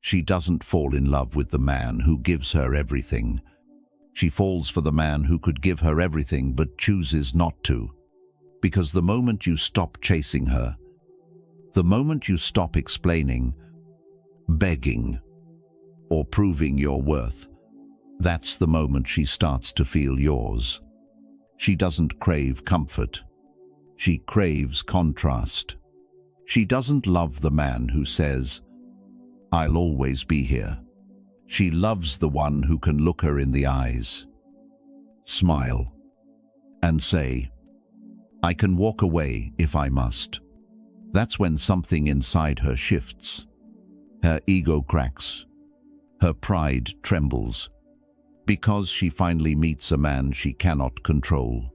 She doesn't fall in love with the man who gives her everything. She falls for the man who could give her everything but chooses not to. Because the moment you stop chasing her, the moment you stop explaining, begging, or proving your worth, that's the moment she starts to feel yours. She doesn't crave comfort. She craves contrast. She doesn't love the man who says, "I'll always be here." She loves the one who can look her in the eyes, smile, and say, "I can walk away if I must." That's when something inside her shifts. Her ego cracks. Her pride trembles. Because she finally meets a man she cannot control.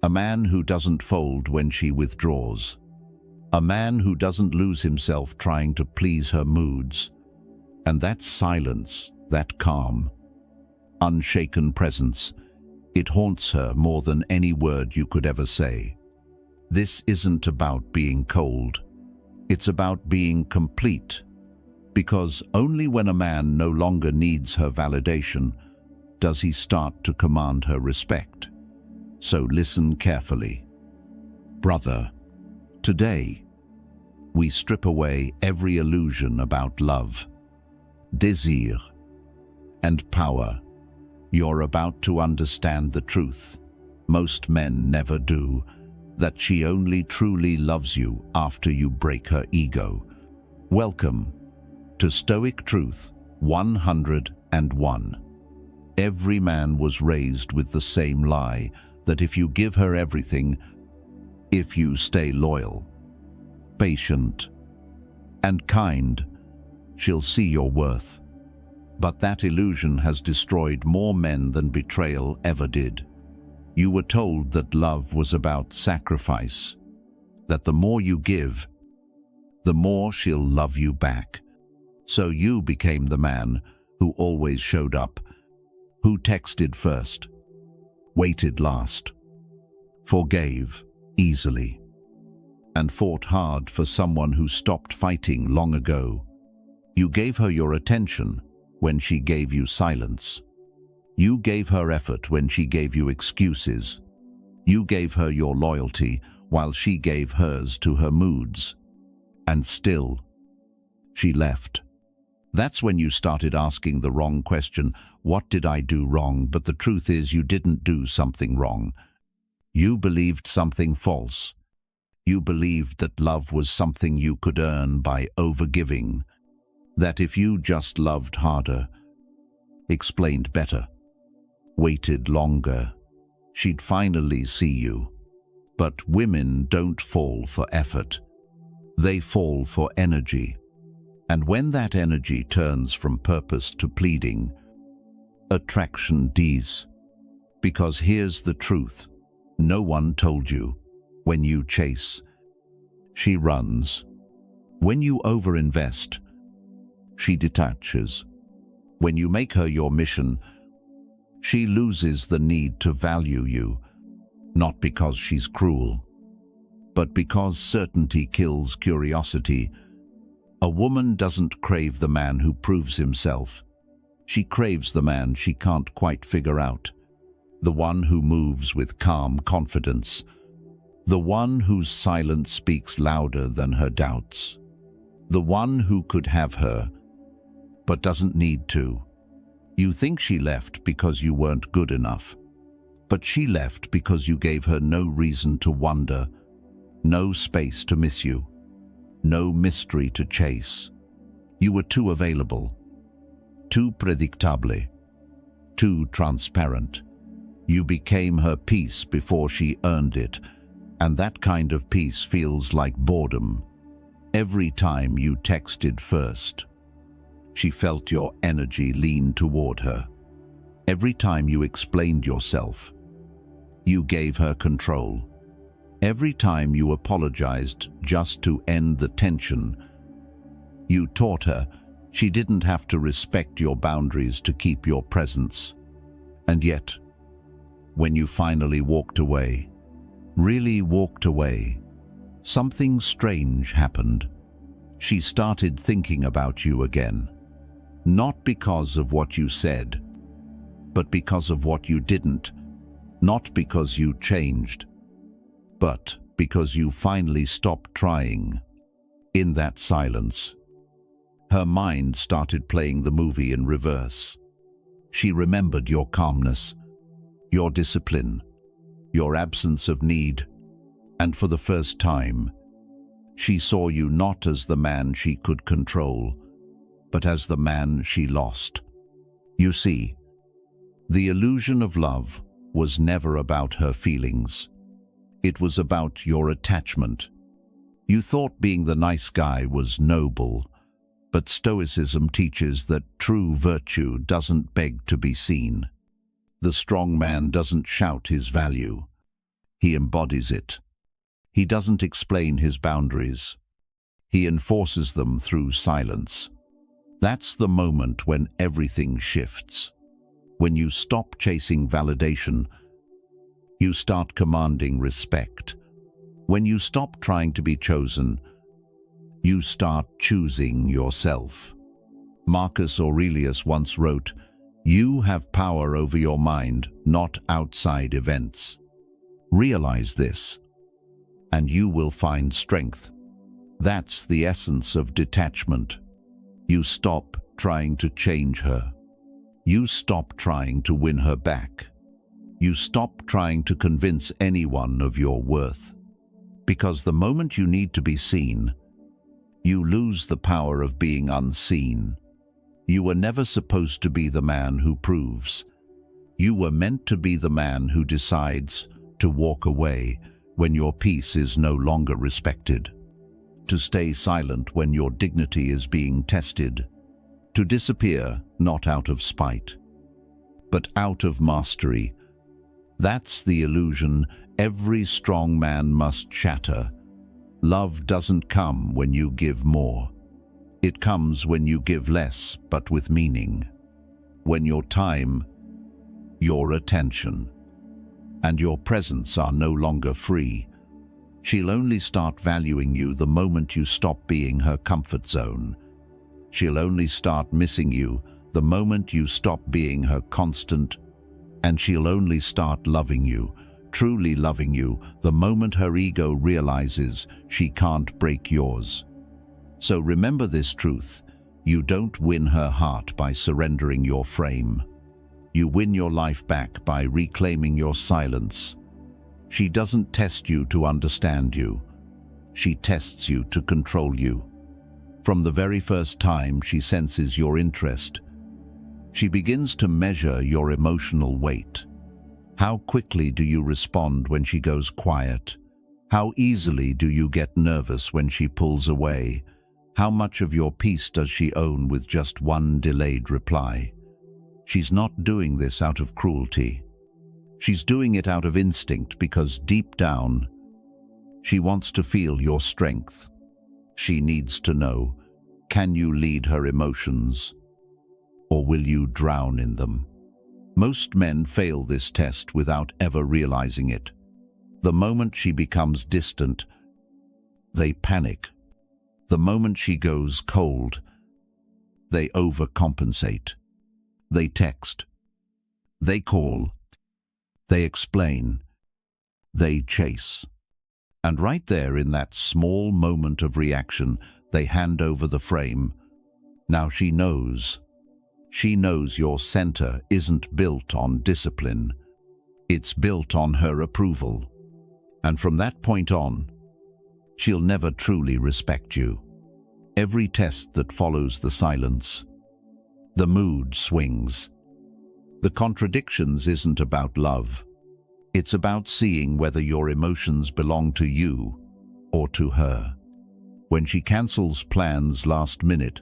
A man who doesn't fold when she withdraws. A man who doesn't lose himself trying to please her moods. And that silence, that calm, unshaken presence, it haunts her more than any word you could ever say. This isn't about being cold. It's about being complete. Because only when a man no longer needs her validation does he start to command her respect. So listen carefully. Brother, today we strip away every illusion about love, desire, and power. You're about to understand the truth. Most men never do. That she only truly loves you after you break her ego. Welcome to Stoic Truth 101. Every man was raised with the same lie, that if you give her everything, if you stay loyal, patient, and kind, she'll see your worth. But that illusion has destroyed more men than betrayal ever did. You were told that love was about sacrifice, that the more you give, the more she'll love you back. So you became the man who always showed up, who texted first, waited last, forgave easily, and fought hard for someone who stopped fighting long ago. You gave her your attention when she gave you silence. You gave her effort when she gave you excuses. You gave her your loyalty while she gave hers to her moods. And still, she left. That's when you started asking the wrong question, what did I do wrong? But the truth is you didn't do something wrong. You believed something false. You believed that love was something you could earn by overgiving. That if you just loved harder, explained better, waited longer, she'd finally see you. But women don't fall for effort. They fall for energy. And when that energy turns from purpose to pleading, attraction dies. Because here's the truth. No one told you. When you chase, she runs. When you overinvest, she detaches. When you make her your mission, she loses the need to value you, not because she's cruel, but because certainty kills curiosity. A woman doesn't crave the man who proves himself. She craves the man she can't quite figure out, the one who moves with calm confidence, the one whose silence speaks louder than her doubts, the one who could have her, but doesn't need to. You think she left because you weren't good enough, but she left because you gave her no reason to wonder, no space to miss you, no mystery to chase. You were too available, too predictable, too transparent. You became her peace before she earned it, and that kind of peace feels like boredom. Every time you texted first, she felt your energy lean toward her. Every time you explained yourself, you gave her control. Every time you apologized just to end the tension, you taught her she didn't have to respect your boundaries to keep your presence. And yet, when you finally walked away, really walked away, something strange happened. She started thinking about you again. Not because of what you said, but because of what you didn't. Not because you changed, but because you finally stopped trying. In that silence, her mind started playing the movie in reverse. She remembered your calmness, your discipline, your absence of need, and for the first time, she saw you not as the man she could control, but as the man she lost. You see, the illusion of love was never about her feelings. It was about your attachment. You thought being the nice guy was noble, but Stoicism teaches that true virtue doesn't beg to be seen. The strong man doesn't shout his value. He embodies it. He doesn't explain his boundaries. He enforces them through silence. That's the moment when everything shifts. When you stop chasing validation, you start commanding respect. When you stop trying to be chosen, you start choosing yourself. Marcus Aurelius once wrote, "You have power over your mind, not outside events." Realize this, and you will find strength. That's the essence of detachment. You stop trying to change her. You stop trying to win her back. You stop trying to convince anyone of your worth. Because the moment you need to be seen, you lose the power of being unseen. You were never supposed to be the man who proves. You were meant to be the man who decides to walk away when your peace is no longer respected, to stay silent when your dignity is being tested, to disappear not out of spite, but out of mastery. That's the illusion every strong man must shatter. Love doesn't come when you give more. It comes when you give less, but with meaning. When your time, your attention, and your presence are no longer free. She'll only start valuing you the moment you stop being her comfort zone. She'll only start missing you the moment you stop being her constant, and she'll only start loving you, truly loving you, the moment her ego realizes she can't break yours. So remember this truth: you don't win her heart by surrendering your frame. You win your life back by reclaiming your silence. She doesn't test you to understand you. She tests you to control you. From the very first time she senses your interest, she begins to measure your emotional weight. How quickly do you respond when she goes quiet? How easily do you get nervous when she pulls away? How much of your peace does she own with just one delayed reply? She's not doing this out of cruelty. She's doing it out of instinct, because deep down, she wants to feel your strength. She needs to know, can you lead her emotions, or will you drown in them? Most men fail this test without ever realizing it. The moment she becomes distant, they panic. The moment she goes cold, they overcompensate. They text. They call. They explain. They chase. And right there in that small moment of reaction, they hand over the frame. Now she knows. She knows your center isn't built on discipline. It's built on her approval. And from that point on, she'll never truly respect you. Every test that follows the silence, the mood swings. The contradictions isn't about love. It's about seeing whether your emotions belong to you or to her. When she cancels plans last minute,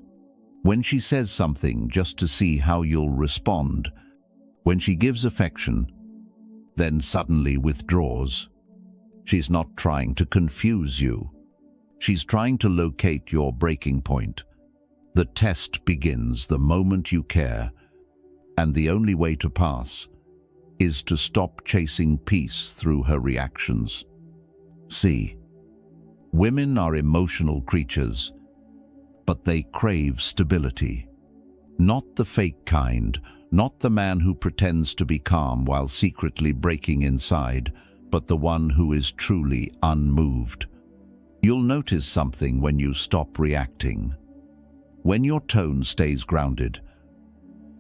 when she says something just to see how you'll respond, when she gives affection, then suddenly withdraws. She's not trying to confuse you. She's trying to locate your breaking point. The test begins the moment you care, and the only way to pass is to stop chasing peace through her reactions. See, women are emotional creatures, but they crave stability. Not the fake kind, not the man who pretends to be calm while secretly breaking inside, but the one who is truly unmoved. You'll notice something when you stop reacting. When your tone stays grounded,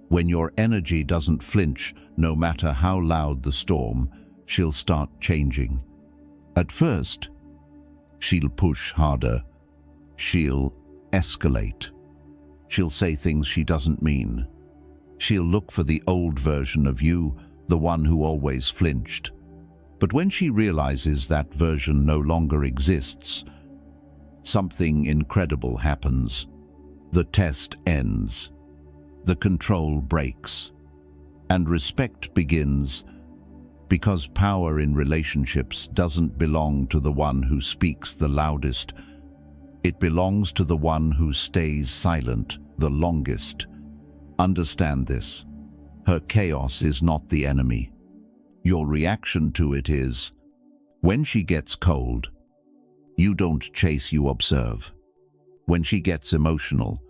when your energy doesn't flinch no matter how loud the storm, she'll start changing. At first, she'll push harder. She'll escalate. She'll say things she doesn't mean. She'll look for the old version of you, the one who always flinched. But when she realizes that version no longer exists, something incredible happens. The test ends. The control breaks. And respect begins, because power in relationships doesn't belong to the one who speaks the loudest. It belongs to the one who stays silent the longest. Understand this. Her chaos is not the enemy. Your reaction to it is. When she gets cold, you don't chase, you observe. When she gets emotional,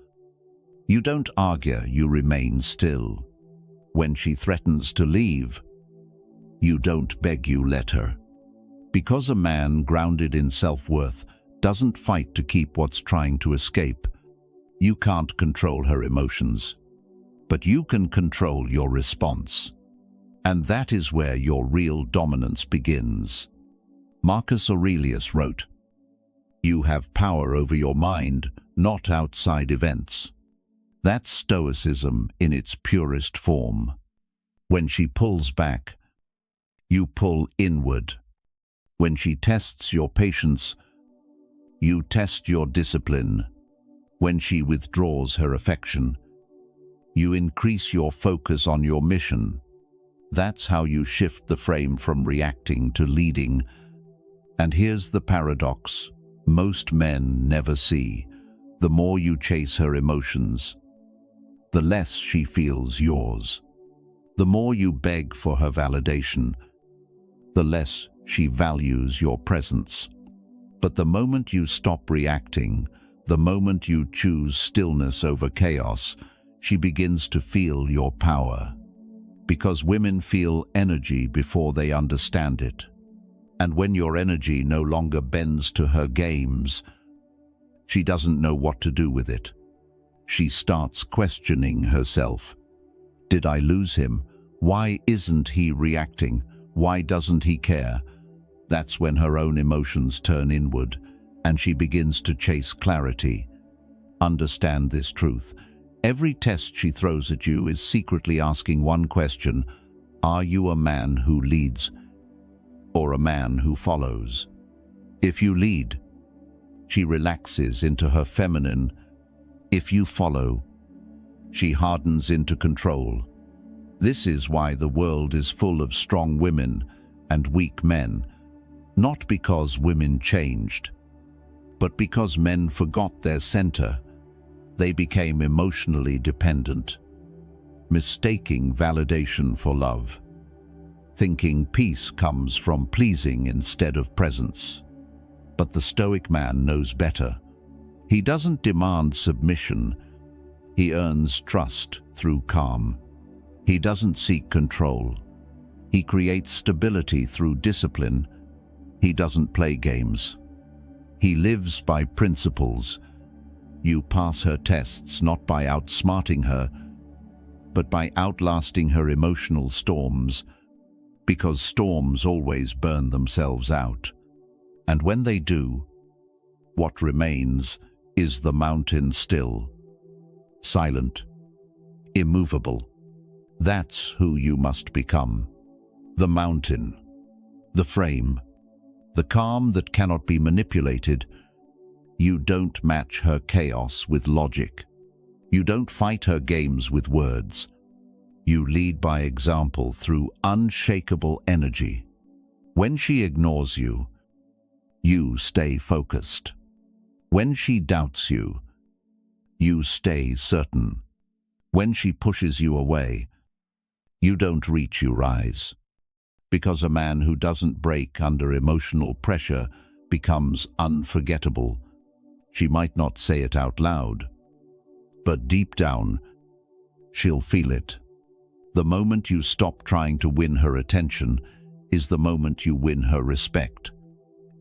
you don't argue, you remain still. When she threatens to leave, you don't beg, you let her. Because a man grounded in self-worth doesn't fight to keep what's trying to escape. You can't control her emotions, but you can control your response. And that is where your real dominance begins. Marcus Aurelius wrote, "You have power over your mind, not outside events." That's Stoicism in its purest form. When she pulls back, you pull inward. When she tests your patience, you test your discipline. When she withdraws her affection, you increase your focus on your mission. That's how you shift the frame from reacting to leading. And here's the paradox most men never see. The more you chase her emotions, the less she feels yours. The more you beg for her validation, the less she values your presence. But the moment you stop reacting, the moment you choose stillness over chaos, she begins to feel your power. Because women feel energy before they understand it. And when your energy no longer bends to her games, she doesn't know what to do with it. She starts questioning herself. Did I lose him? Why isn't he reacting? Why doesn't he care? That's when her own emotions turn inward, and she begins to chase clarity. Understand this truth. Every test she throws at you is secretly asking one question: are you a man who leads or a man who follows? If you lead, she relaxes into her feminine. If you follow, she hardens into control. This is why the world is full of strong women and weak men, not because women changed, but because men forgot their center. They became emotionally dependent, mistaking validation for love, thinking peace comes from pleasing instead of presence. But the Stoic man knows better. He doesn't demand submission. He earns trust through calm. He doesn't seek control. He creates stability through discipline. He doesn't play games. He lives by principles. You pass her tests not by outsmarting her, but by outlasting her emotional storms, because storms always burn themselves out. And when they do, what remains is the mountain still, silent, immovable. That's who you must become. The mountain, the frame, the calm that cannot be manipulated. You don't match her chaos with logic. You don't fight her games with words. You lead by example through unshakable energy. When she ignores you, you stay focused. When she doubts you, you stay certain. When she pushes you away, you don't reach, you rise. Because a man who doesn't break under emotional pressure becomes unforgettable. She might not say it out loud, but deep down, she'll feel it. The moment you stop trying to win her attention is the moment you win her respect.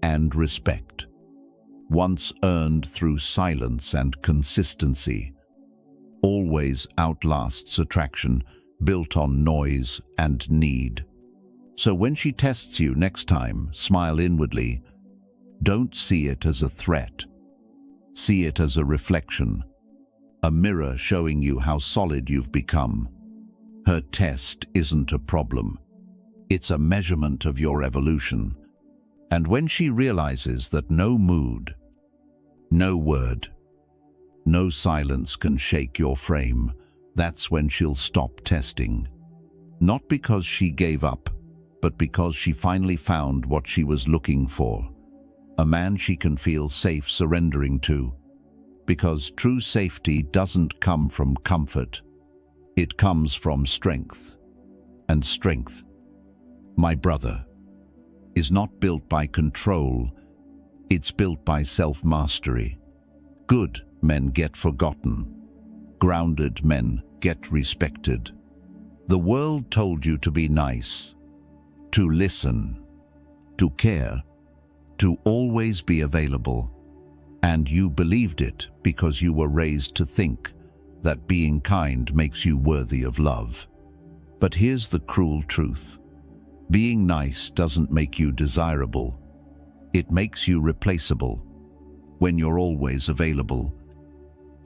And respect, once earned through silence and consistency, always outlasts attraction built on noise and need. So when she tests you next time, smile inwardly. Don't see it as a threat. See it as a reflection, a mirror showing you how solid you've become. Her test isn't a problem. It's a measurement of your evolution. And when she realizes that no mood, no word, no silence can shake your frame, that's when she'll stop testing. Not because she gave up, but because she finally found what she was looking for. A man she can feel safe surrendering to. Because true safety doesn't come from comfort. It comes from strength. And strength, my brother, is not built by control. It's built by self-mastery. Good men get forgotten. Grounded men get respected. The world told you to be nice, to listen, to care, to always be available. And you believed it because you were raised to think that being kind makes you worthy of love. But here's the cruel truth. Being nice doesn't make you desirable. It makes you replaceable. When you're always available,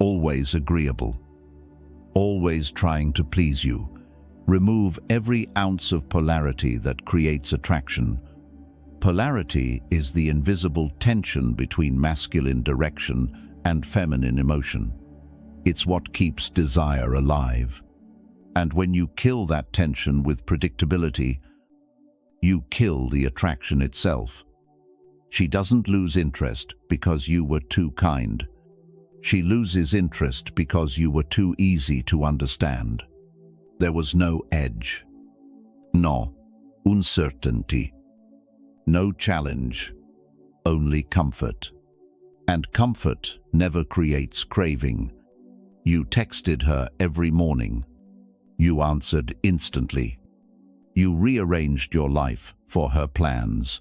always agreeable, always trying to please you, remove every ounce of polarity that creates attraction. Polarity is the invisible tension between masculine direction and feminine emotion. It's what keeps desire alive. And when you kill that tension with predictability, you kill the attraction itself. She doesn't lose interest because you were too kind. She loses interest because you were too easy to understand. There was no edge, no uncertainty, no challenge, only comfort. And comfort never creates craving. You texted her every morning. You answered instantly. You rearranged your life for her plans.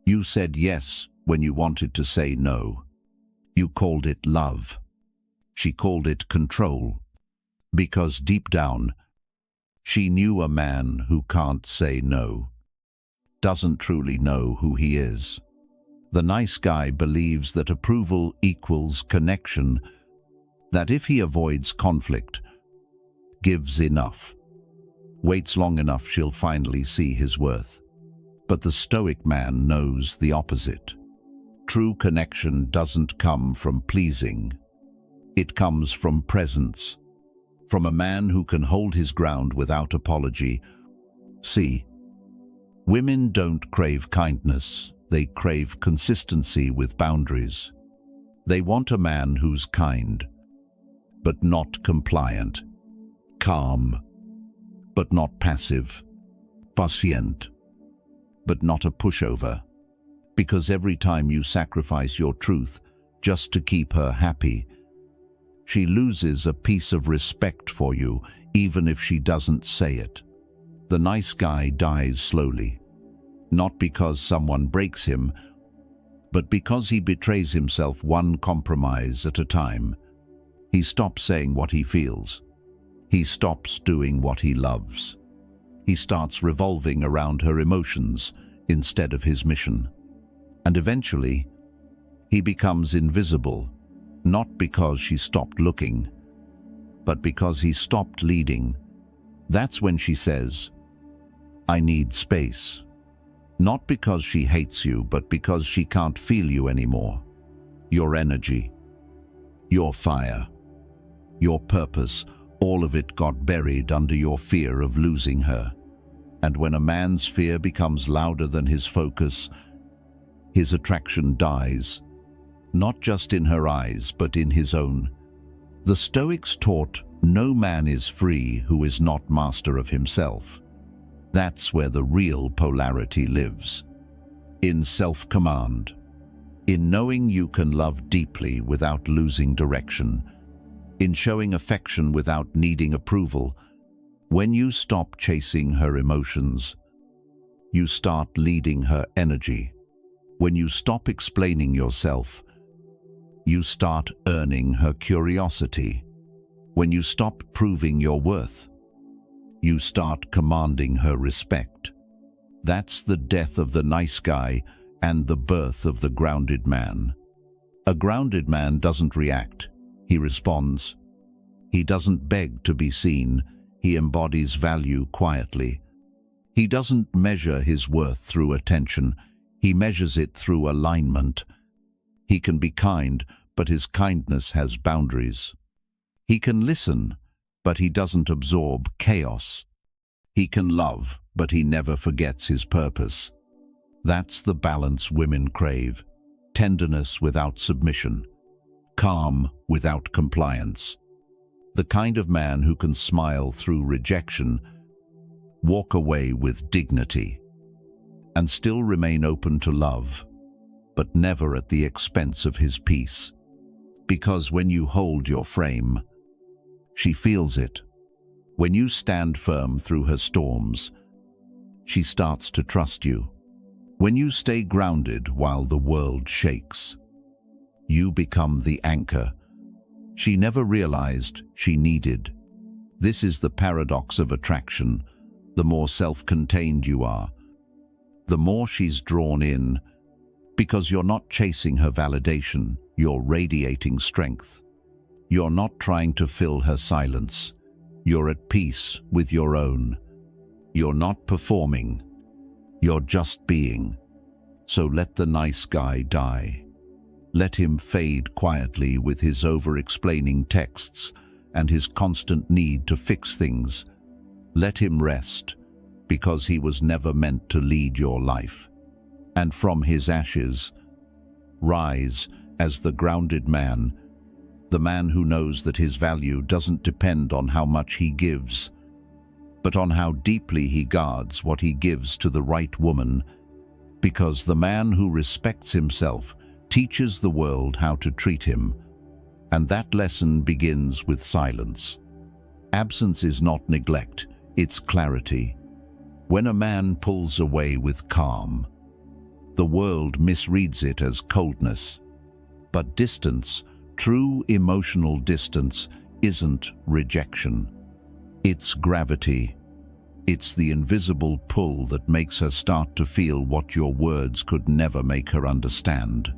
You said yes when you wanted to say no. You called it love. She called it control. Because deep down, she knew a man who can't say no doesn't truly know who he is. The nice guy believes that approval equals connection, that if he avoids conflict, gives enough, waits long enough, she'll finally see his worth. But the Stoic man knows the opposite. True connection doesn't come from pleasing. It comes from presence, from a man who can hold his ground without apology. See, women don't crave kindness, they crave consistency with boundaries. They want a man who's kind, but not compliant, calm, but not passive, patient, but not a pushover. Because every time you sacrifice your truth just to keep her happy, she loses a piece of respect for you, even if she doesn't say it. The nice guy dies slowly, not because someone breaks him, but because he betrays himself one compromise at a time. He stops saying what he feels. He stops doing what he loves. He starts revolving around her emotions instead of his mission. And eventually, he becomes invisible, not because she stopped looking, but because he stopped leading. That's when she says, "I need space." Not because she hates you, but because she can't feel you anymore. Your energy, your fire, your purpose, all of it got buried under your fear of losing her. And when a man's fear becomes louder than his focus, his attraction dies, not just in her eyes, but in his own. The Stoics taught no man is free who is not master of himself. That's where the real polarity lives. In self-command, in knowing you can love deeply without losing direction, in showing affection without needing approval. When you stop chasing her emotions, you start leading her energy. When you stop explaining yourself, you start earning her curiosity. When you stop proving your worth, you start commanding her respect. That's the death of the nice guy and the birth of the grounded man. A grounded man doesn't react, he responds. He doesn't beg to be seen, he embodies value quietly. He doesn't measure his worth through attention, he measures it through alignment. He can be kind, but his kindness has boundaries. He can listen, but he doesn't absorb chaos. He can love, but he never forgets his purpose. That's the balance women crave. Tenderness without submission. Calm without compliance. The kind of man who can smile through rejection, walk away with dignity, and still remain open to love, but never at the expense of his peace. Because when you hold your frame, she feels it. When you stand firm through her storms, she starts to trust you. When you stay grounded while the world shakes, you become the anchor she never realized she needed. This is the paradox of attraction. The more self-contained you are, the more she's drawn in, because you're not chasing her validation, you're radiating strength. You're not trying to fill her silence. You're at peace with your own. You're not performing. You're just being. So let the nice guy die. Let him fade quietly with his over-explaining texts and his constant need to fix things. Let him rest, because he was never meant to lead your life. And from his ashes, rise as the grounded man, the man who knows that his value doesn't depend on how much he gives, but on how deeply he guards what he gives to the right woman, because the man who respects himself teaches the world how to treat him, and that lesson begins with silence. Absence is not neglect, it's clarity. When a man pulls away with calm, the world misreads it as coldness. But distance, true emotional distance, isn't rejection. It's gravity. It's the invisible pull that makes her start to feel what your words could never make her understand.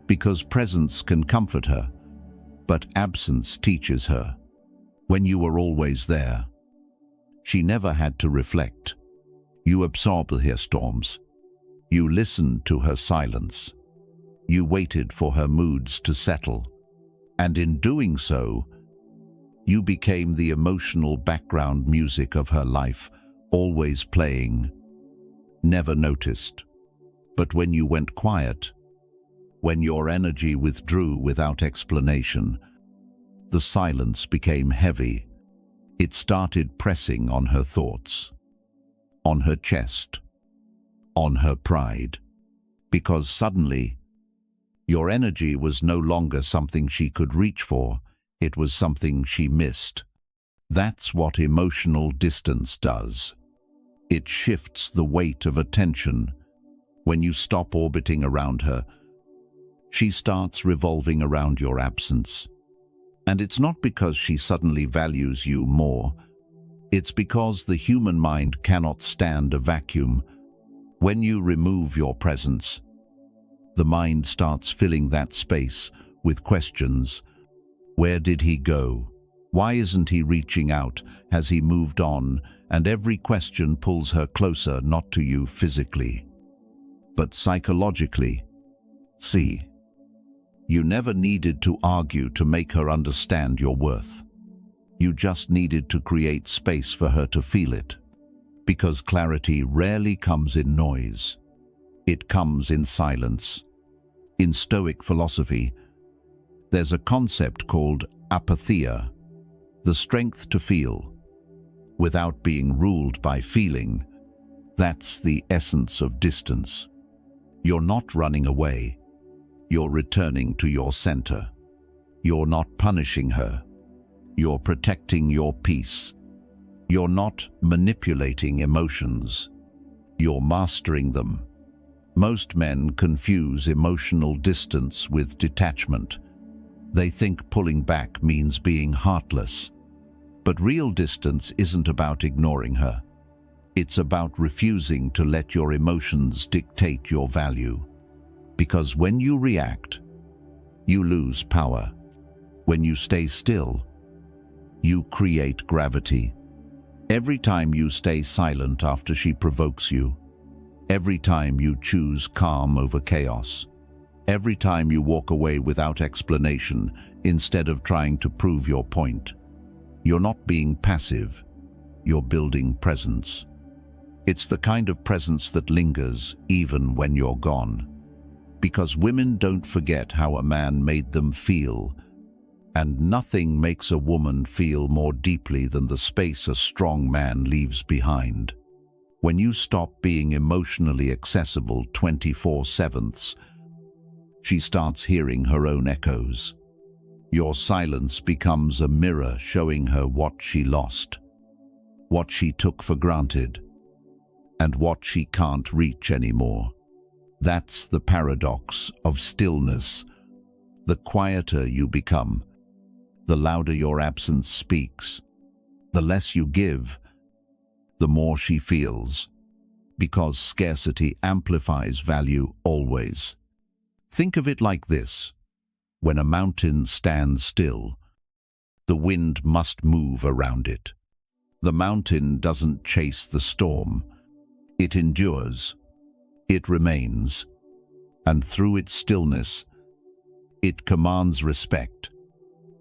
Because presence can comfort her, but absence teaches her. When you were always there, she never had to reflect. You absorbed her storms. You listened to her silence. You waited for her moods to settle. And in doing so, you became the emotional background music of her life, always playing, never noticed. But when you went quiet, when your energy withdrew without explanation, the silence became heavy. It started pressing on her thoughts, on her chest, on her pride, because suddenly your energy was no longer something she could reach for, it was something she missed. That's what emotional distance does. It shifts the weight of attention. When you stop orbiting around her, she starts revolving around your absence. And it's not because she suddenly values you more. It's because the human mind cannot stand a vacuum. When you remove your presence, the mind starts filling that space with questions. Where did he go? Why isn't he reaching out? Has he moved on? And every question pulls her closer, not to you physically, but psychologically. See, you never needed to argue to make her understand your worth. You just needed to create space for her to feel it. Because clarity rarely comes in noise. It comes in silence. In Stoic philosophy, there's a concept called apatheia, the strength to feel, without being ruled by feeling. That's the essence of distance. You're not running away. You're returning to your center. You're not punishing her. You're protecting your peace. You're not manipulating emotions. You're mastering them. Most men confuse emotional distance with detachment. They think pulling back means being heartless. But real distance isn't about ignoring her. It's about refusing to let your emotions dictate your value. Because when you react, you lose power. When you stay still, you create gravity. Every time you stay silent after she provokes you, every time you choose calm over chaos, every time you walk away without explanation instead of trying to prove your point, you're not being passive, you're building presence. It's the kind of presence that lingers even when you're gone. Because women don't forget how a man made them feel, and nothing makes a woman feel more deeply than the space a strong man leaves behind. When you stop being emotionally accessible 24/7, she starts hearing her own echoes. Your silence becomes a mirror showing her what she lost, what she took for granted, and what she can't reach anymore. That's the paradox of stillness. The quieter you become, the louder your absence speaks. The less you give, the more she feels, because scarcity amplifies value always. Think of it like this. When a mountain stands still, the wind must move around it. The mountain doesn't chase the storm. It endures. It remains. And through its stillness, it commands respect.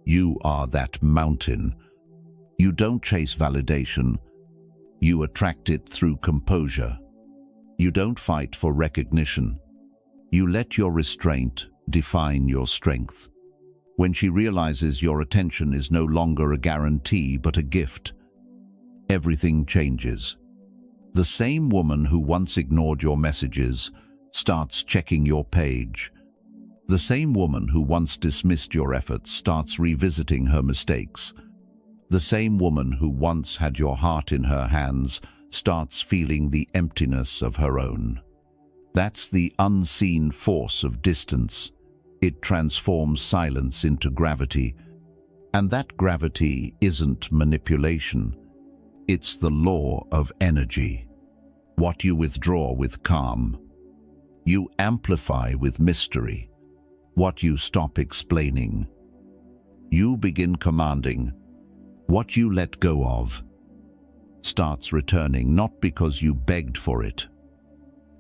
You are that mountain. You don't chase validation. You attract it through composure. You don't fight for recognition. You let your restraint define your strength. When she realizes your attention is no longer a guarantee but a gift, everything changes. The same woman who once ignored your messages starts checking your page. The same woman who once dismissed your efforts starts revisiting her mistakes. The same woman who once had your heart in her hands starts feeling the emptiness of her own. That's the unseen force of distance. It transforms silence into gravity. And that gravity isn't manipulation. It's the law of energy. What you withdraw with calm, you amplify with mystery. What you stop explaining, you begin commanding. What you let go of starts returning, not because you begged for it,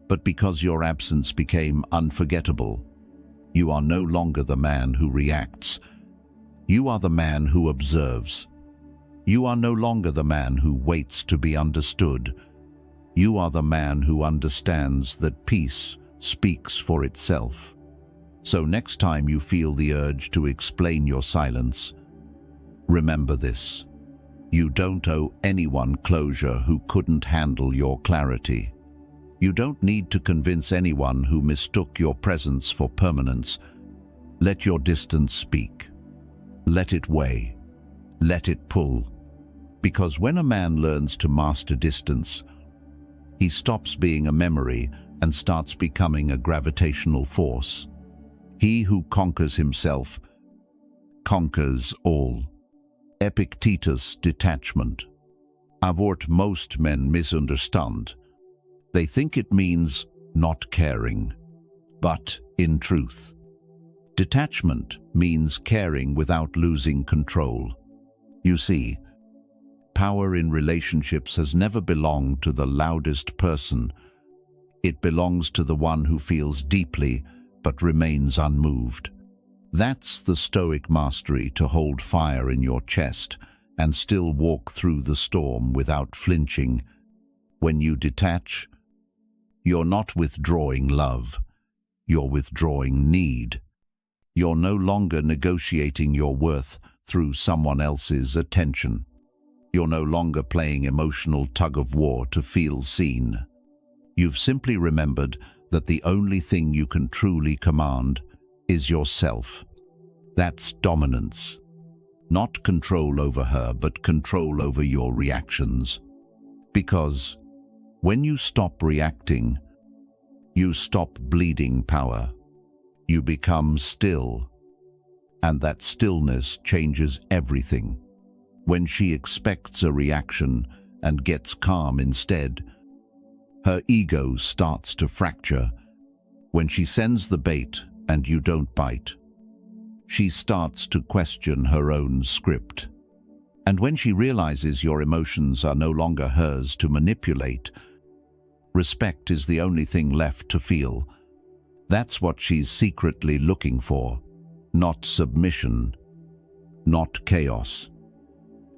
but because your absence became unforgettable. You are no longer the man who reacts. You are the man who observes. You are no longer the man who waits to be understood. You are the man who understands that peace speaks for itself. So next time you feel the urge to explain your silence, remember this. You don't owe anyone closure who couldn't handle your clarity. You don't need to convince anyone who mistook your presence for permanence. Let your distance speak. Let it weigh. Let it pull. Because when a man learns to master distance, he stops being a memory and starts becoming a gravitational force. He who conquers himself conquers all. Epictetus detachment. A word most men misunderstand. They think it means not caring. But in truth, detachment means caring without losing control. You see, power in relationships has never belonged to the loudest person. It belongs to the one who feels deeply but remains unmoved. That's the Stoic mastery, to hold fire in your chest and still walk through the storm without flinching. When you detach, you're not withdrawing love, you're withdrawing need. You're no longer negotiating your worth through someone else's attention. You're no longer playing emotional tug-of-war to feel seen. You've simply remembered that the only thing you can truly command is yourself. That's dominance. Not control over her, but control over your reactions. Because when you stop reacting, you stop bleeding power. You become still, and that stillness changes everything. When she expects a reaction and gets calm instead, her ego starts to fracture. When she sends the bait and you don't bite, she starts to question her own script. And when she realizes your emotions are no longer hers to manipulate, respect is the only thing left to feel. That's what she's secretly looking for. Not submission, not chaos,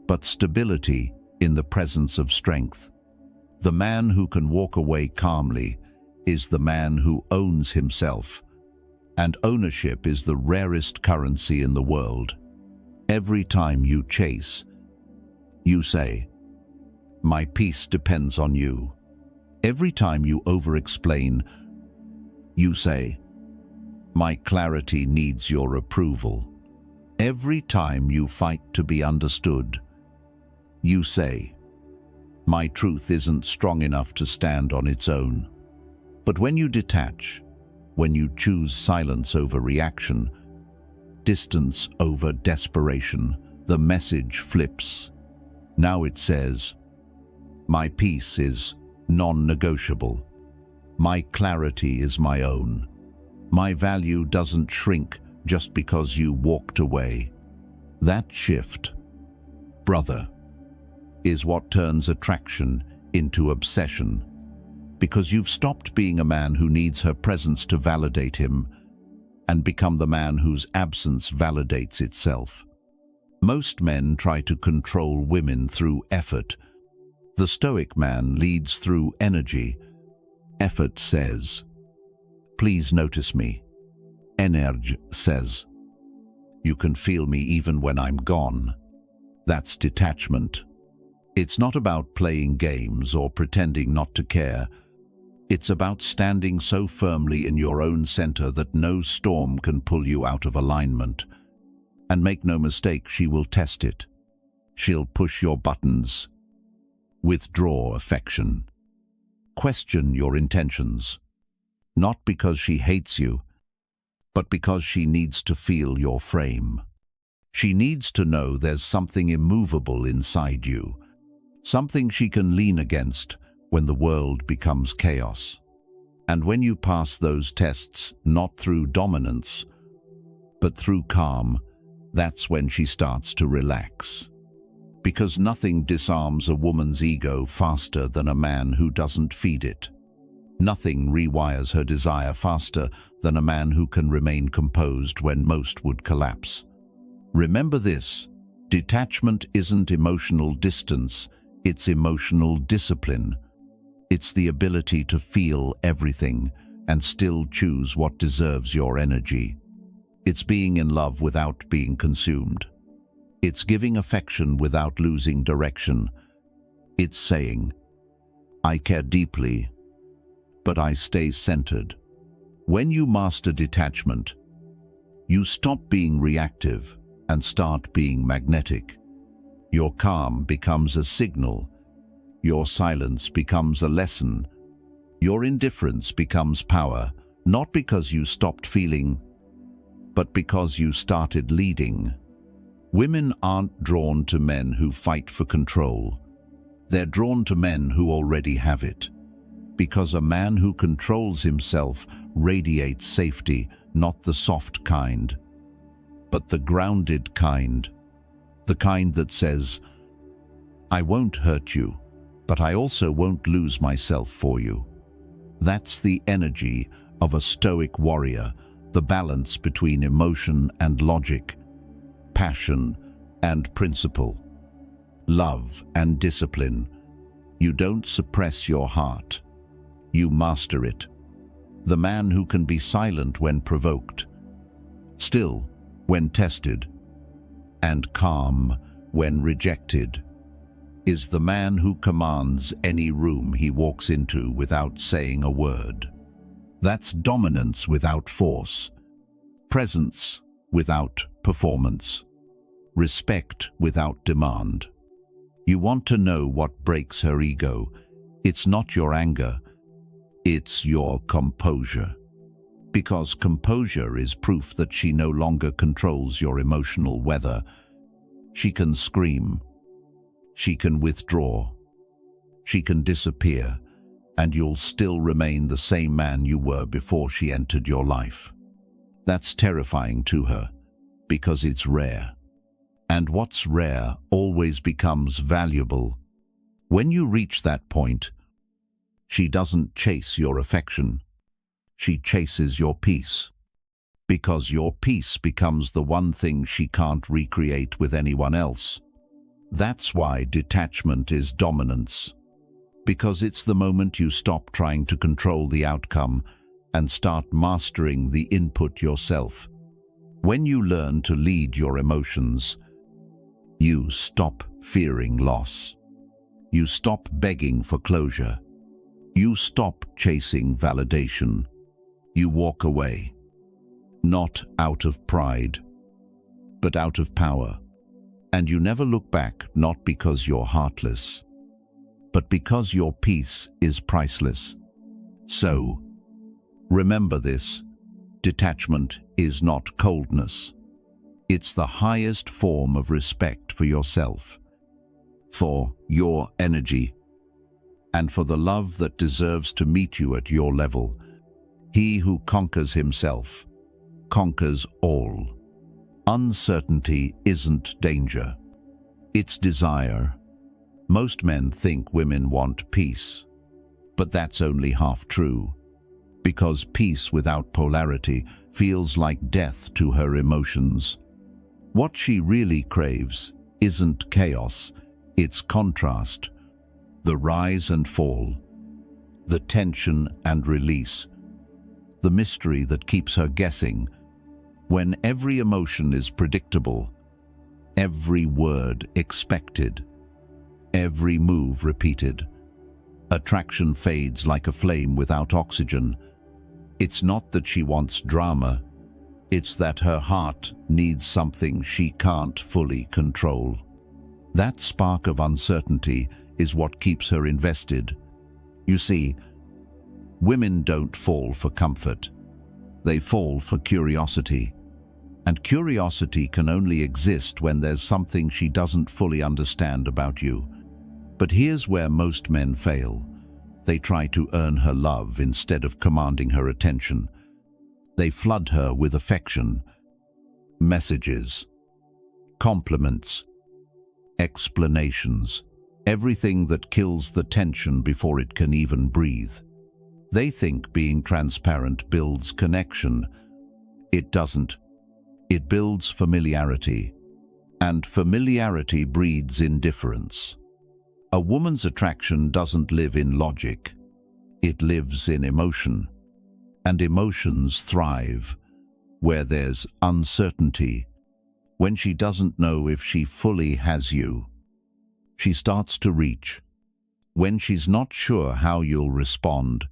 but stability in the presence of strength. The man who can walk away calmly is the man who owns himself, and ownership is the rarest currency in the world. Every time you chase, you say, "My peace depends on you." Every time you over-explain, you say, "My clarity needs your approval." Every time you fight to be understood, you say, "My truth isn't strong enough to stand on its own." But when you detach, when you choose silence over reaction, distance over desperation, the message flips. Now it says, "My peace is non-negotiable. My clarity is my own. My value doesn't shrink just because you walked away." That shift, brother, is what turns attraction into obsession. Because you've stopped being a man who needs her presence to validate him and become the man whose absence validates itself. Most men try to control women through effort. The Stoic man leads through energy. Effort says, "Please notice me." Energy says, "You can feel me even when I'm gone." That's detachment. It's not about playing games or pretending not to care. It's about standing so firmly in your own center that no storm can pull you out of alignment. And make no mistake, she will test it. She'll push your buttons, withdraw affection, question your intentions, not because she hates you, but because she needs to feel your frame. She needs to know there's something immovable inside you, something she can lean against when the world becomes chaos. And when you pass those tests, not through dominance, but through calm, that's when she starts to relax. Because nothing disarms a woman's ego faster than a man who doesn't feed it. Nothing rewires her desire faster than a man who can remain composed when most would collapse. Remember this: detachment isn't emotional distance, it's emotional discipline. It's the ability to feel everything and still choose what deserves your energy. It's being in love without being consumed. It's giving affection without losing direction. It's saying, "I care deeply, but I stay centered." When you master detachment, you stop being reactive and start being magnetic. Your calm becomes a signal. Your silence becomes a lesson. Your indifference becomes power, not because you stopped feeling, but because you started leading. Women aren't drawn to men who fight for control. They're drawn to men who already have it. Because a man who controls himself radiates safety, not the soft kind, but the grounded kind. The kind that says, "I won't hurt you, but I also won't lose myself for you." That's the energy of a Stoic warrior, the balance between emotion and logic, passion and principle, love and discipline. You don't suppress your heart. You master it. The man who can be silent when provoked, still when tested, and calm when rejected, is the man who commands any room he walks into without saying a word. That's dominance without force, presence without performance. respect without demand. You want to know what breaks her ego. It's not your anger, it's your composure. Because composure is proof that she no longer controls your emotional weather. She can scream, she can withdraw, she can disappear, and you'll still remain the same man you were before she entered your life. That's terrifying to her, because it's rare. And what's rare always becomes valuable. When you reach that point, she doesn't chase your affection. She chases your peace. Because your peace becomes the one thing she can't recreate with anyone else. That's why detachment is dominance. Because it's the moment you stop trying to control the outcome and start mastering the input yourself. When you learn to lead your emotions, you stop fearing loss. You stop begging for closure. You stop chasing validation. You walk away, not out of pride, but out of power. And you never look back, not because you're heartless, but because your peace is priceless. So, remember this: detachment is not coldness. It's the highest form of respect for yourself, for your energy, and for the love that deserves to meet you at your level. He who conquers himself conquers all. Uncertainty isn't danger, it's desire. Most men think women want peace, but that's only half true, because peace without polarity feels like death to her emotions. What she really craves isn't chaos, it's contrast, the rise and fall, the tension and release, the mystery that keeps her guessing. When every emotion is predictable, every word expected, every move repeated, attraction fades like a flame without oxygen. It's not that she wants drama, it's that her heart needs something she can't fully control. That spark of uncertainty is what keeps her invested. You see, women don't fall for comfort. They fall for curiosity. And curiosity can only exist when there's something she doesn't fully understand about you. But here's where most men fail. They try to earn her love instead of commanding her attention. They flood her with affection, messages, compliments, explanations, everything that kills the tension before it can even breathe. They think being transparent builds connection. It doesn't. It builds familiarity, and familiarity breeds indifference. A woman's attraction doesn't live in logic. It lives in emotion. And emotions thrive where there's uncertainty. When she doesn't know if she fully has you, she starts to reach. When she's not sure how you'll respond,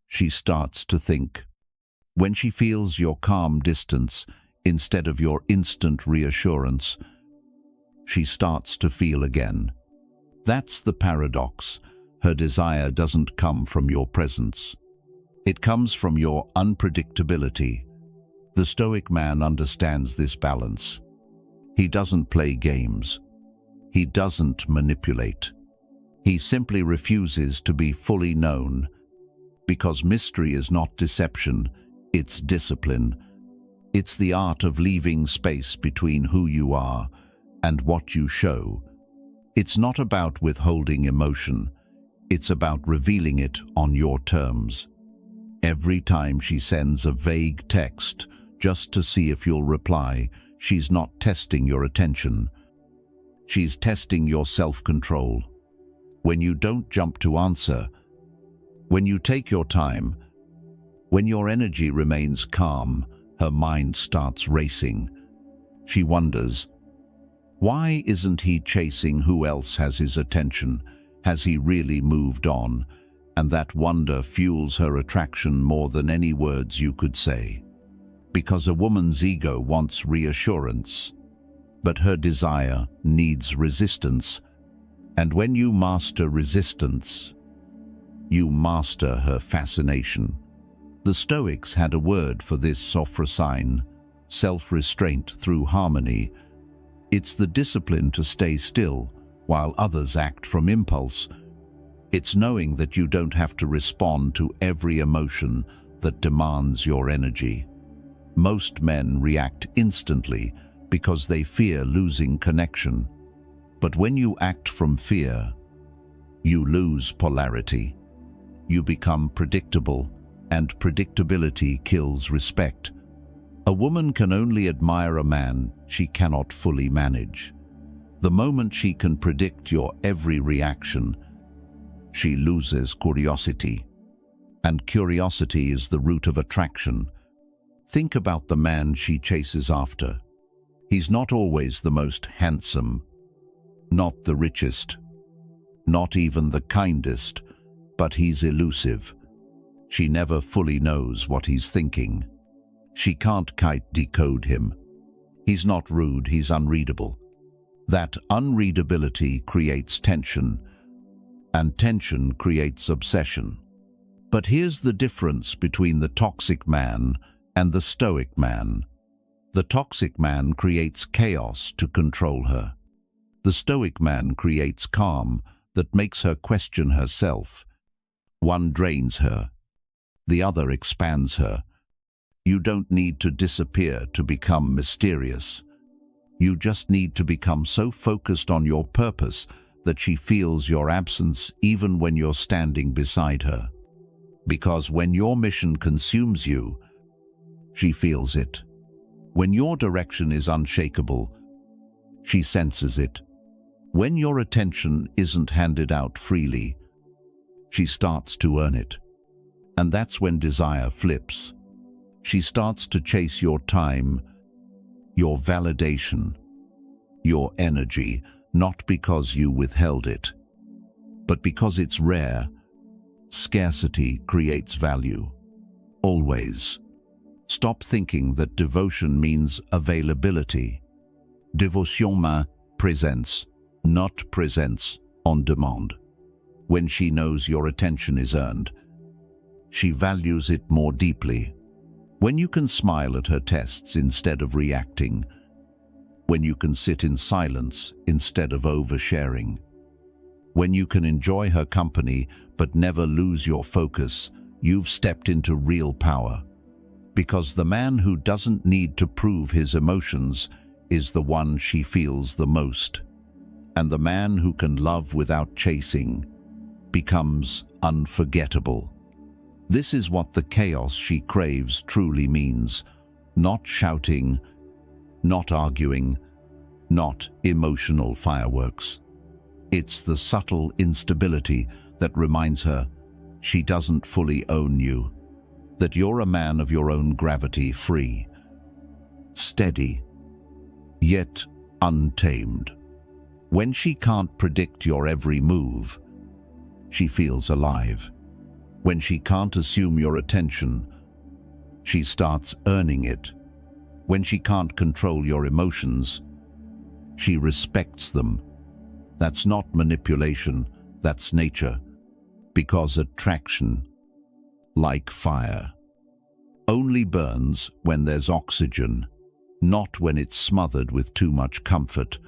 she starts to think. When she feels your calm distance instead of your instant reassurance, she starts to feel again. That's the paradox. Her desire doesn't come from your presence. It comes from your unpredictability. The Stoic man understands this balance. He doesn't play games. He doesn't manipulate. He simply refuses to be fully known, because mystery is not deception, it's discipline. It's the art of leaving space between who you are and what you show. It's not about withholding emotion. It's about revealing it on your terms. Every time she sends a vague text just to see if you'll reply, she's not testing your attention. She's testing your self-control. When you don't jump to answer, when you take your time, when your energy remains calm, her mind starts racing. She wonders, why isn't he chasing who else has his attention? Has he really moved on? And that wonder fuels her attraction more than any words you could say. Because a woman's ego wants reassurance. but her desire needs resistance, and when you master resistance, you master her fascination. The Stoics had a word for this sophrosyne, self-restraint through harmony. It's the discipline to stay still while others act from impulse. It's knowing that you don't have to respond to every emotion that demands your energy. Most men react instantly because they fear losing connection. But when you act from fear, you lose polarity. You become predictable, and predictability kills respect. A woman can only admire a man she cannot fully manage. The moment she can predict your every reaction, she loses curiosity. And curiosity is the root of attraction. Think about the man she chases after. He's not always the most handsome, not the richest, not even the kindest, but he's elusive. She never fully knows what he's thinking. She can't quite decode him. He's not rude, he's unreadable. That unreadability creates tension, and tension creates obsession. But here's the difference between the toxic man and the stoic man. The toxic man creates chaos to control her. The stoic man creates calm that makes her question herself. One drains her, the other expands her. You don't need to disappear to become mysterious. You just need to become so focused on your purpose that she feels your absence even when you're standing beside her. Because when your mission consumes you, she feels it. When your direction is unshakable, she senses it. When your attention isn't handed out freely, she starts to earn it. And that's when desire flips. She starts to chase your time, your validation, your energy, not because you withheld it, but because it's rare. Scarcity creates value. Always. Stop thinking that devotion means availability. Dévotion means presence, not presence on demand. When she knows your attention is earned, she values it more deeply. When you can smile at her tests instead of reacting, when you can sit in silence instead of oversharing, when you can enjoy her company but never lose your focus, you've stepped into real power. Because the man who doesn't need to prove his emotions is the one she feels the most. And the man who can love without chasing becomes unforgettable. This is what the chaos she craves truly means. Not shouting, not arguing, not emotional fireworks. It's the subtle instability that reminds her she doesn't fully own you, that you're a man of your own gravity, free, steady, yet untamed. When she can't predict your every move, she feels alive. When she can't assume your attention, she starts earning it. When she can't control your emotions, she respects them. That's not manipulation, that's nature. Because attraction, like fire, only burns when there's oxygen, not when it's smothered with too much comfort.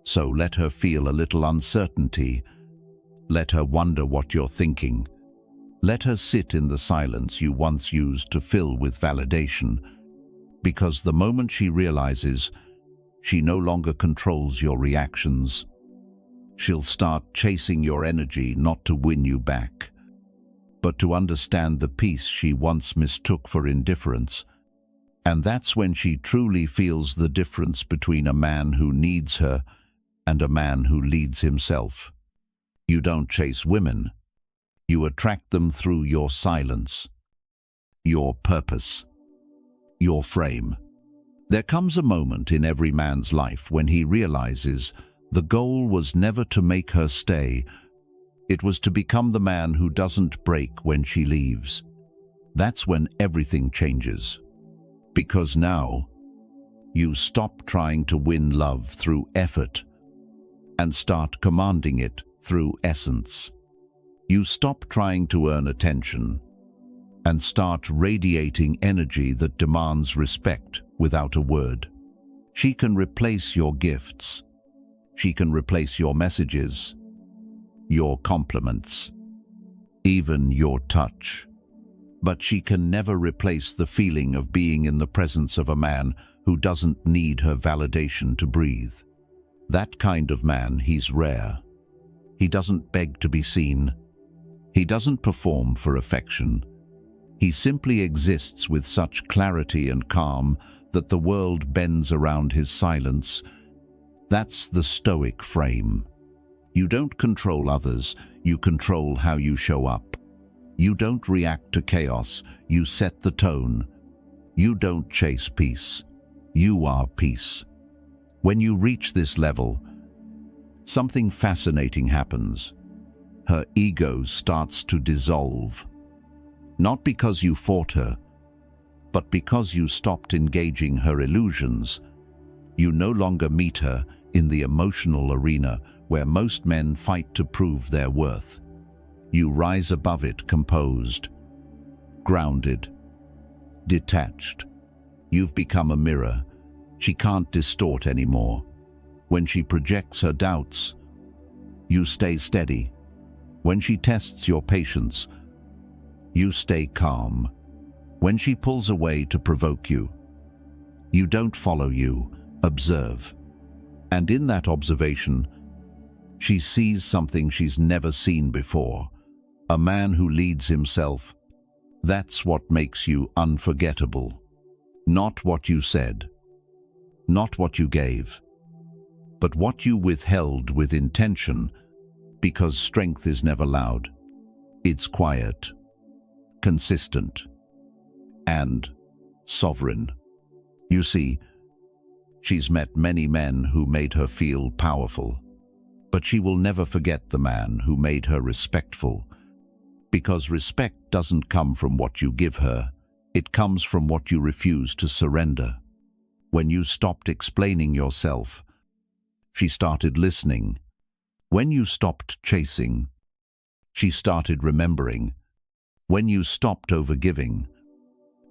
So let her feel a little uncertainty. Let her wonder what you're thinking. Let her sit in the silence you once used to fill with validation. Because the moment she realizes she no longer controls your reactions, she'll start chasing your energy not to win you back, but to understand the peace she once mistook for indifference. And that's when she truly feels the difference between a man who needs her and a man who leads himself. You don't chase women. You attract them through your silence, your purpose, your frame. There comes a moment in every man's life when he realizes the goal was never to make her stay. It was to become the man who doesn't break when she leaves. That's when everything changes. Because now, You stop trying to win love through effort and start commanding it through essence. You stop trying to earn attention and start radiating energy that demands respect without a word. She can replace your gifts. She can replace your messages, your compliments, even your touch. But she can never replace the feeling of being in the presence of a man who doesn't need her validation to breathe. That kind of man, he's rare. He doesn't beg to be seen. He doesn't perform for affection. He simply exists with such clarity and calm that the world bends around his silence. That's the Stoic frame. You don't control others, you control how you show up. You don't react to chaos, you set the tone. You don't chase peace, you are peace. When you reach this level, something fascinating happens. Her ego starts to dissolve. Not because you fought her, but because you stopped engaging her illusions. You no longer meet her in the emotional arena where most men fight to prove their worth. You rise above it composed, grounded, detached. You've become a mirror. She can't distort anymore. When she projects her doubts, you stay steady. When she tests your patience, you stay calm. When she pulls away to provoke you, you don't follow, you observe. And in that observation, she sees something she's never seen before. A man who leads himself. That's what makes you unforgettable. Not what you said, not what you gave, but what you withheld with intention, because strength is never loud. It's quiet, consistent, and sovereign. You see, she's met many men who made her feel powerful, but she will never forget the man who made her respectful, because respect doesn't come from what you give her, it comes from what you refuse to surrender. When you stopped explaining yourself, she started listening. When you stopped chasing, she started remembering. When you stopped overgiving,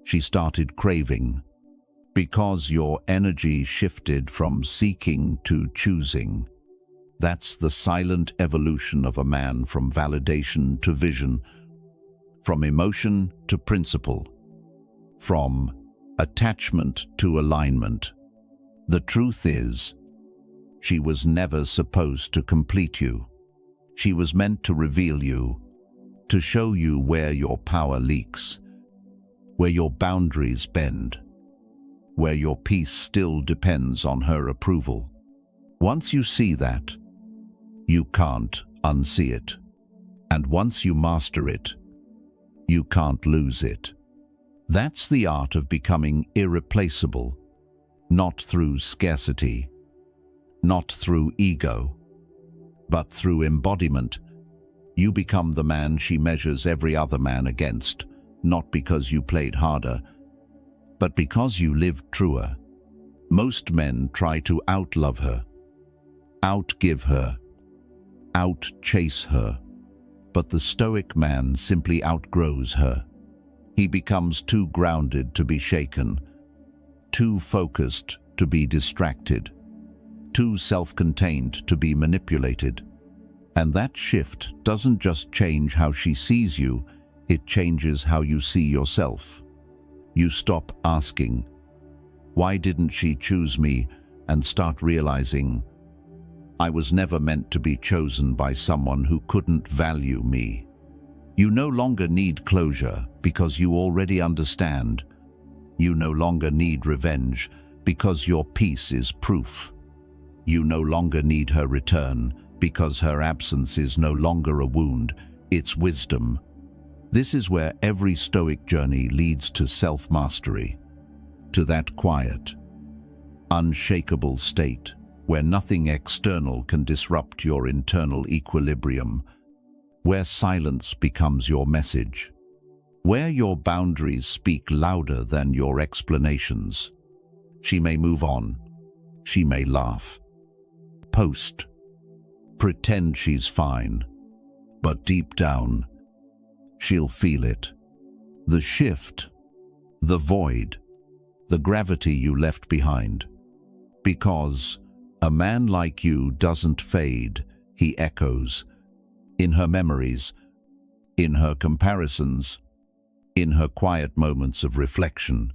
she started craving. Because your energy shifted from seeking to choosing. That's the silent evolution of a man, from validation to vision, from emotion to principle, from attachment to alignment. The truth is, she was never supposed to complete you. She was meant to reveal you, to show you where your power leaks, where your boundaries bend, where your peace still depends on her approval. Once you see that, you can't unsee it. And once you master it, you can't lose it. That's the art of becoming irreplaceable, not through scarcity, not through ego, but through embodiment. You become the man she measures every other man against, not because you played harder, but because you lived truer. Most men try to outlove her, outgive her, outchase her, but the Stoic man simply outgrows her. He becomes too grounded to be shaken, too focused to be distracted, too self-contained to be manipulated. And that shift doesn't just change how she sees you, it changes how you see yourself. You stop asking, "Why didn't she choose me?" and start realizing, "I was never meant to be chosen by someone who couldn't value me." You no longer need closure because you already understand. You no longer need revenge because your peace is proof. You no longer need her return because her absence is no longer a wound, it's wisdom. This is where every Stoic journey leads to self-mastery, to that quiet, unshakable state where nothing external can disrupt your internal equilibrium, where silence becomes your message, where your boundaries speak louder than your explanations. She may move on. She may laugh. Post. Pretend she's fine. But deep down, she'll feel it. The shift, the void, the gravity you left behind. Because a man like you doesn't fade, he echoes. In her memories, in her comparisons, in her quiet moments of reflection.